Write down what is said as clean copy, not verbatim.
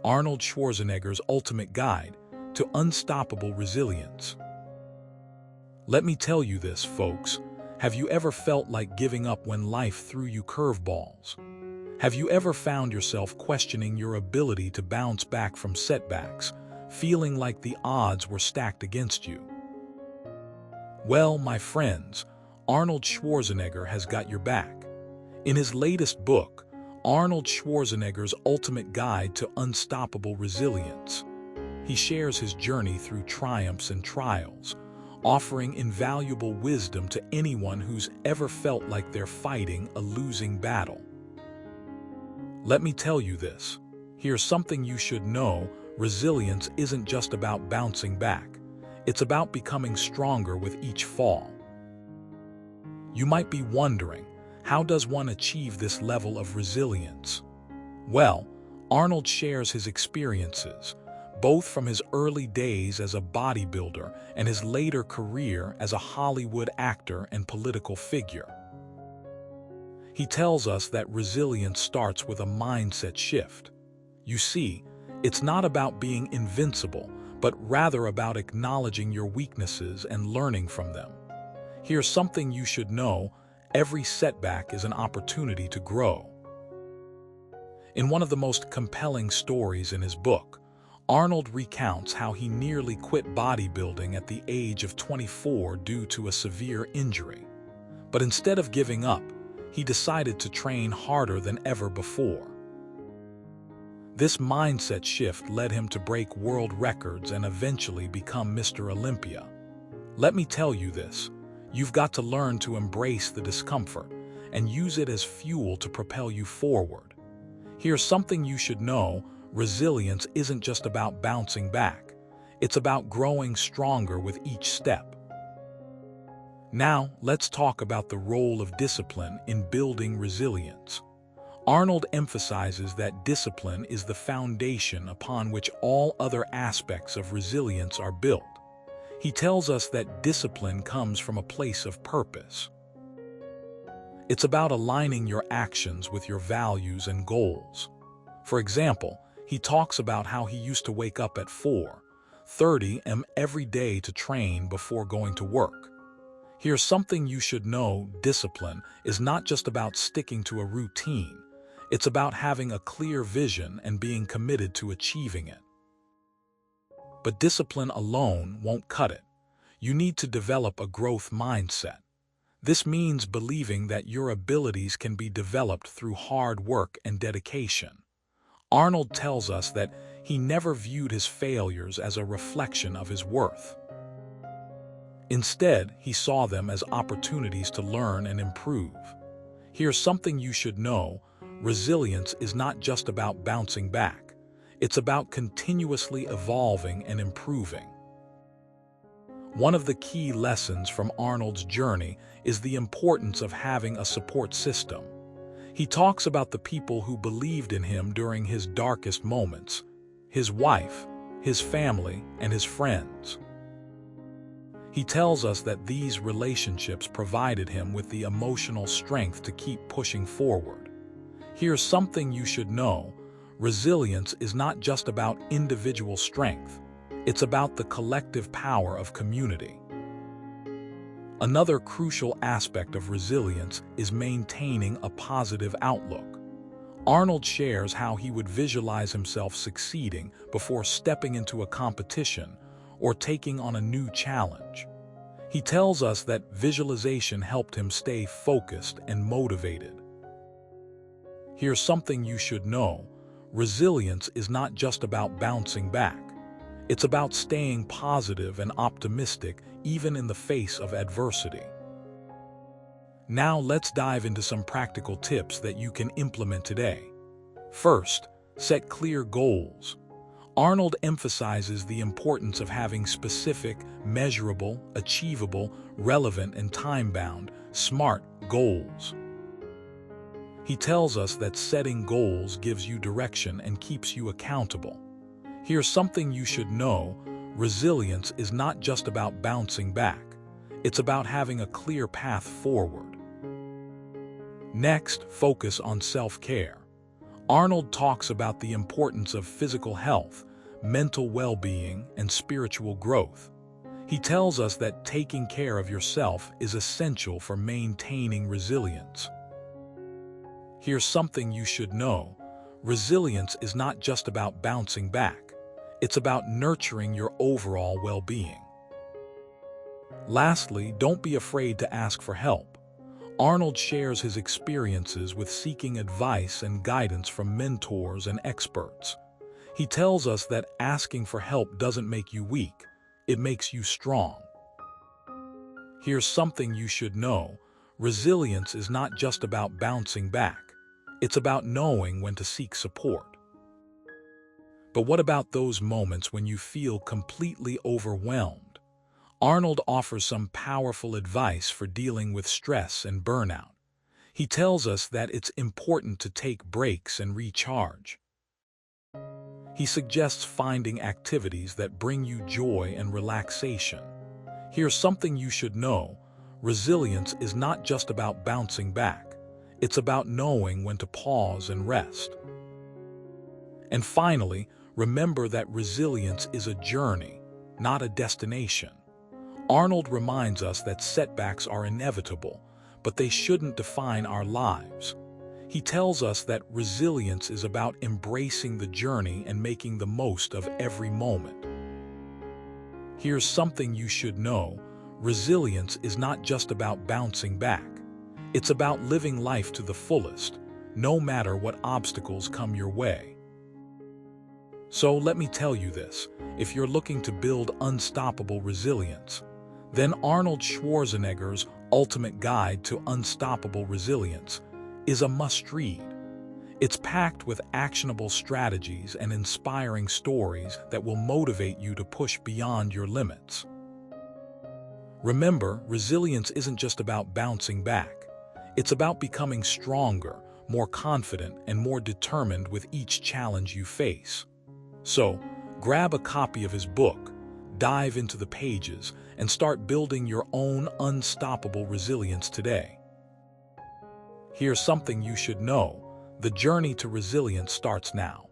Arnold Schwarzenegger's ultimate guide to unstoppable resilience. Let me tell you this, folks. Have you ever felt like giving up when life threw you curveballs? Have you ever found yourself questioning your ability to bounce back from setbacks, feeling like the odds were stacked against you? Well, my friends, Arnold Schwarzenegger has got your back. In his latest book, Arnold Schwarzenegger's Ultimate Guide to Unstoppable Resilience, he shares his journey through triumphs and trials, offering invaluable wisdom to anyone who's ever felt like they're fighting a losing battle. Let me tell you this. Here's something you should know: resilience isn't just about bouncing back. It's about becoming stronger with each fall. You might be wondering, how does one achieve this level of resilience? Well, Arnold shares his experiences, both from his early days as a bodybuilder and his later career as a Hollywood actor and political figure. He tells us that resilience starts with a mindset shift. You see, it's not about being invincible, but rather about acknowledging your weaknesses and learning from them. Here's something you should know: every setback is an opportunity to grow. In one of the most compelling stories in his book, Arnold recounts how he nearly quit bodybuilding at the age of 24 due to a severe injury. But instead of giving up, he decided to train harder than ever before. This mindset shift led him to break world records and eventually become Mr. Olympia. Let me tell you this: you've got to learn to embrace the discomfort and use it as fuel to propel you forward. Here's something you should know: resilience isn't just about bouncing back. It's about growing stronger with each step. Now, let's talk about the role of discipline in building resilience. Arnold emphasizes that discipline is the foundation upon which all other aspects of resilience are built. He tells us that discipline comes from a place of purpose. It's about aligning your actions with your values and goals. For example, he talks about how he used to wake up at 4:30 a.m. every day to train before going to work. Here's something you should know: discipline is not just about sticking to a routine. It's about having a clear vision and being committed to achieving it. But discipline alone won't cut it. You need to develop a growth mindset. This means believing that your abilities can be developed through hard work and dedication. Arnold tells us that he never viewed his failures as a reflection of his worth. Instead, he saw them as opportunities to learn and improve. Here's something you should know: resilience is not just about bouncing back. It's about continuously evolving and improving. One of the key lessons from Arnold's journey is the importance of having a support system. He talks about the people who believed in him during his darkest moments: his wife, his family, and his friends. He tells us that these relationships provided him with the emotional strength to keep pushing forward. Here's something you should know: resilience is not just about individual strength. It's about the collective power of community. Another crucial aspect of resilience is maintaining a positive outlook. Arnold shares how he would visualize himself succeeding before stepping into a competition or taking on a new challenge. He tells us that visualization helped him stay focused and motivated. Here's something you should know: resilience is not just about bouncing back. It's about staying positive and optimistic even in the face of adversity. Now let's dive into some practical tips that you can implement today. First, set clear goals. Arnold emphasizes the importance of having specific, measurable, achievable, relevant, and time-bound, SMART goals. He tells us that setting goals gives you direction and keeps you accountable. Here's something you should know: resilience is not just about bouncing back. It's about having a clear path forward. Next, focus on self-care. Arnold talks about the importance of physical health, mental well-being, and spiritual growth. He tells us that taking care of yourself is essential for maintaining resilience. Here's something you should know. Resilience is not just about bouncing back. It's about nurturing your overall well-being. Lastly, don't be afraid to ask for help. Arnold shares his experiences with seeking advice and guidance from mentors and experts. He tells us that asking for help doesn't make you weak, it makes you strong. Here's something you should know. Resilience is not just about bouncing back. It's about knowing when to seek support. But what about those moments when you feel completely overwhelmed? Arnold offers some powerful advice for dealing with stress and burnout. He tells us that it's important to take breaks and recharge. He suggests finding activities that bring you joy and relaxation. Here's something you should know. Resilience is not just about bouncing back. It's about knowing when to pause and rest. And finally, remember that resilience is a journey, not a destination. Arnold reminds us that setbacks are inevitable, but they shouldn't define our lives. He tells us that resilience is about embracing the journey and making the most of every moment. Here's something you should know. Resilience is not just about bouncing back. It's about living life to the fullest, no matter what obstacles come your way. So let me tell you this, if you're looking to build unstoppable resilience, then Arnold Schwarzenegger's Ultimate Guide to Unstoppable Resilience is a must-read. It's packed with actionable strategies and inspiring stories that will motivate you to push beyond your limits. Remember, resilience isn't just about bouncing back. It's about becoming stronger, more confident, and more determined with each challenge you face. So, grab a copy of his book, dive into the pages, and start building your own unstoppable resilience today. Here's something you should know. The journey to resilience starts now.